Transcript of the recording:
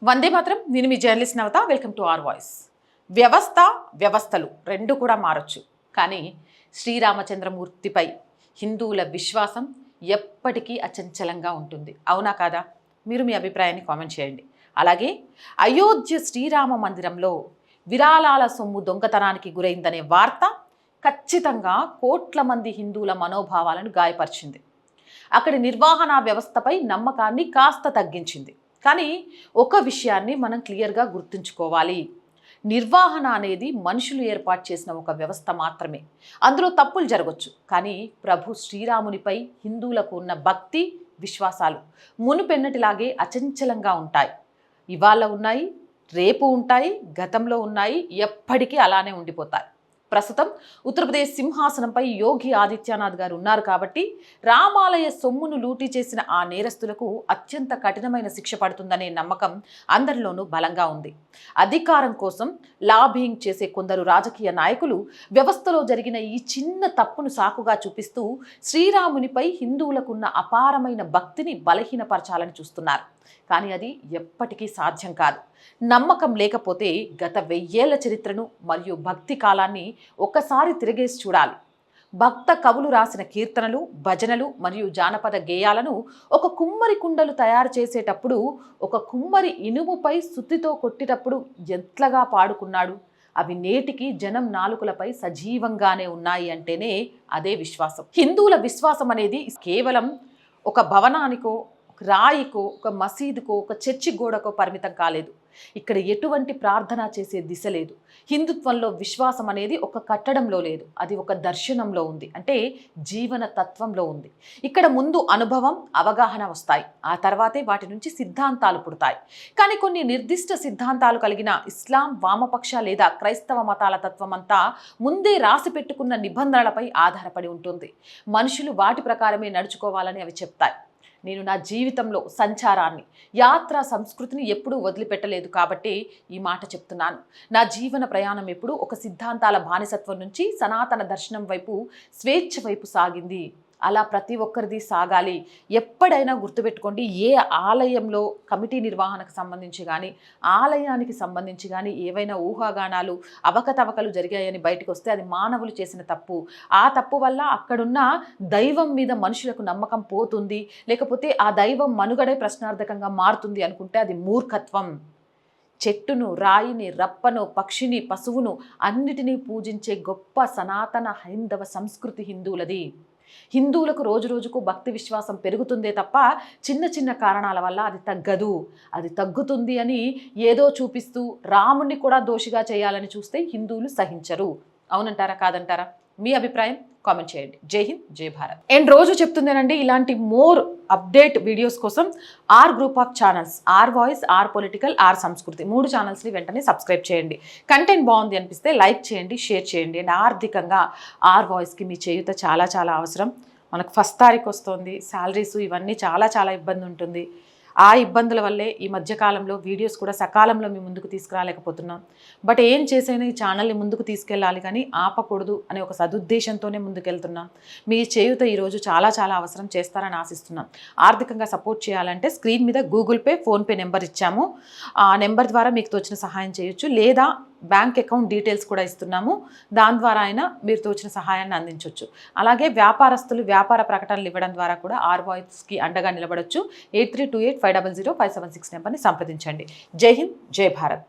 వందే మాత్రం. నేను మీ journalist Navata. Welcome to R voice. వ్యవస్థలు రెండు కూడా మారొచ్చు, కానీ శ్రీరామచంద్రమూర్తిపై హిందువుల విశ్వాసం ఎప్పటికీ అచంచలంగా ఉంటుంది. అవునా కాదా? మీరు మీ అభిప్రాయాన్ని కామెంట్ చేయండి. అలాగే అయోధ్య శ్రీరామ మందిరంలో విరాళాల సొమ్ము దొంగతనానికి గురైందనే వార్త ఖచ్చితంగా కోట్ల మంది హిందువుల మనోభావాలను గాయపరిచింది. అక్కడి నిర్వహణ వ్యవస్థపై నమ్మకాన్ని కాస్త తగ్గించింది. కానీ ఒక విషయాన్ని మనం క్లియర్గా గుర్తుంచుకోవాలి. నిర్వహణ అనేది మనుషులు ఏర్పాటు చేసిన ఒక వ్యవస్థ మాత్రమే. అందులో తప్పులు జరగవచ్చు, కానీ ప్రభు శ్రీరామునిపై హిందువులకు ఉన్న భక్తి విశ్వాసాలు మునుపెన్నటిలాగే అచంచలంగా ఉంటాయి. ఇవాళ ఉన్నాయి, రేపు ఉంటాయి, గతంలో ఉన్నాయి, ఎప్పటికీ అలానే ఉండిపోతాయి. ప్రస్తుతం ఉత్తరప్రదేశ్ సింహాసనంపై యోగి ఆదిత్యనాథ్ గారు ఉన్నారు కాబట్టి రామాలయ సొమ్మును లూటీ చేసిన ఆ నేరస్తులకు అత్యంత కఠినమైన శిక్ష పడుతుందనే నమ్మకం అందరిలోనూ బలంగా ఉంది. అధికారం కోసం లాబింగ్ చేసే కొందరు రాజకీయ నాయకులు వ్యవస్థలో జరిగిన ఈ చిన్న తప్పును సాకుగా చూపిస్తూ శ్రీరామునిపై హిందువులకున్న అపారమైన భక్తిని బలహీనపరచాలని చూస్తున్నారు. కానీ అది ఎప్పటికీ సాధ్యం కాదు. నమ్మకం లేకపోతే గత 1000 ఏళ్ల చరిత్రను మరియు భక్తి కాలాన్ని ఒక్కసారి తిరిగేసి చూడాలి. భక్త కవులు రాసిన కీర్తనలు, భజనలు మరియు జానపద గేయాలను ఒక కుమ్మరి కుండలు తయారు చేసేటప్పుడు, ఒక కుమ్మరి ఇనుముపై సుత్తితో కొట్టేటప్పుడు ఎంతగా పాడుకున్నాడు. అవి నేటికి జనం నాలుకలపై సజీవంగానే ఉన్నాయి అంటేనే అదే విశ్వాసం. హిందువుల విశ్వాసం అనేది కేవలం ఒక భవనానికో, రాయికో, ఒక మసీదుకో, ఒక చర్చి గోడకో పరిమితం కాలేదు. ఇక్కడ ఎటువంటి ప్రార్థన చేసే దిశ లేదు. హిందుత్వంలో విశ్వాసం అనేది ఒక కట్టడంలో లేదు, అది ఒక దర్శనంలో ఉంది, అంటే జీవన తత్వంలో ఉంది. ఇక్కడ ముందు అనుభవం, అవగాహన వస్తాయి, ఆ తర్వాతే వాటి నుంచి సిద్ధాంతాలు పుడతాయి. కానీ కొన్ని నిర్దిష్ట సిద్ధాంతాలు కలిగిన ఇస్లాం, వామపక్ష లేదా క్రైస్తవ మతాల తత్వం అంతా ముందే రాసి పెట్టుకున్న నిబంధనలపై ఆధారపడి ఉంటుంది. మనుషులు వాటి ప్రకారమే నడుచుకోవాలని అవి చెప్తాయి. నేను నా జీవితంలో సంచారాన్ని, యాత్ర సంస్కృతిని ఎప్పుడూ వదిలిపెట్టలేదు కాబట్టి ఈ మాట చెప్తున్నాను. నా జీవన ప్రయాణం ఎప్పుడు ఒక సిద్ధాంతాల బానిసత్వం నుంచి సనాతన దర్శనం వైపు, స్వేచ్ఛ వైపు సాగింది. అలా ప్రతి ఒక్కరిది సాగాలి. ఎప్పుడైనా గుర్తుపెట్టుకోండి, ఏ ఆలయంలో కమిటీ నిర్వహణకు సంబంధించి కానీ, ఆలయానికి సంబంధించి కానీ ఏవైనా ఊహాగానాలు, అవకతవకలు జరిగాయని బయటకు వస్తే అది మానవులు చేసిన తప్పు. ఆ తప్పు వల్ల అక్కడున్న దైవం మీద మనుషులకు నమ్మకం పోతుంది, లేకపోతే ఆ దైవం మనుగడే ప్రశ్నార్థకంగా మారుతుంది అనుకుంటే అది మూర్ఖత్వం. చెట్టును, రాయిని, రప్పను, పక్షిని, పశువును అన్నిటినీ పూజించే గొప్ప సనాతన హైందవ సంస్కృతి హిందువులది. హిందువులకు రోజు రోజుకు భక్తి విశ్వాసం పెరుగుతుందే తప్ప చిన్న చిన్న కారణాల వల్ల అది తగ్గదు. అది తగ్గుతుంది అని ఏదో చూపిస్తూ రాముణ్ణి కూడా దోషిగా చేయాలని చూస్తే హిందువులు సహించరు. అవునంటారా, కాదంటారా? మీ అభిప్రాయం కామెంట్ చేయండి. జై హింద్, జై భారత్. అండ్ రోజు చెప్తుందేనండి, ఇలాంటి మోర్ అప్డేట్ వీడియోస్ కోసం our group of channels, our voice, our political, our సంస్కృతి 3 ఛానల్స్ని వెంటనే సబ్స్క్రైబ్ చేయండి. కంటెంట్ బాగుంది అనిపిస్తే లైక్ చేయండి, షేర్ చేయండి. అండ్ ఆర్థికంగా ఆర్ వాయిస్కి మీ చేయూత చాలా చాలా అవసరం. మనకు 1st తారీఖు వస్తుంది, శాలరీస్ ఇవన్నీ చాలా చాలా ఇబ్బంది ఉంటుంది. ఆ ఇబ్బందుల వల్లే ఈ మధ్యకాలంలో వీడియోస్ కూడా సకాలంలో మీ ముందుకు తీసుకురాలేకపోతున్నాం. బట్ ఏం చేసైనా ఈ ఛానల్ని ముందుకు తీసుకెళ్ళాలి కానీ ఆపకూడదు అనే ఒక సదుద్దేశంతోనే ముందుకెళ్తున్నాం. మీ చేయూత ఈరోజు చాలా చాలా అవసరం, చేస్తారని ఆశిస్తున్నాం. ఆర్థికంగా సపోర్ట్ చేయాలంటే స్క్రీన్ మీద గూగుల్ పే, ఫోన్పే నెంబర్ ఇచ్చాము. ఆ నెంబర్ ద్వారా మీకు తోచిన సహాయం చేయొచ్చు, లేదా బ్యాంక్ అకౌంట్ డీటెయిల్స్ కూడా ఇస్తున్నాము. దాని ద్వారా అయినా మీరు తోచిన సహాయాన్ని అందించవచ్చు. అలాగే వ్యాపారస్తులు వ్యాపార ప్రకటనలు ఇవ్వడం ద్వారా కూడా ఆర్ వాయిస్కి అండగా నిలబడవచ్చు. 8328500576 నెంబర్ని సంప్రదించండి. జై హింద్, జై భారత్.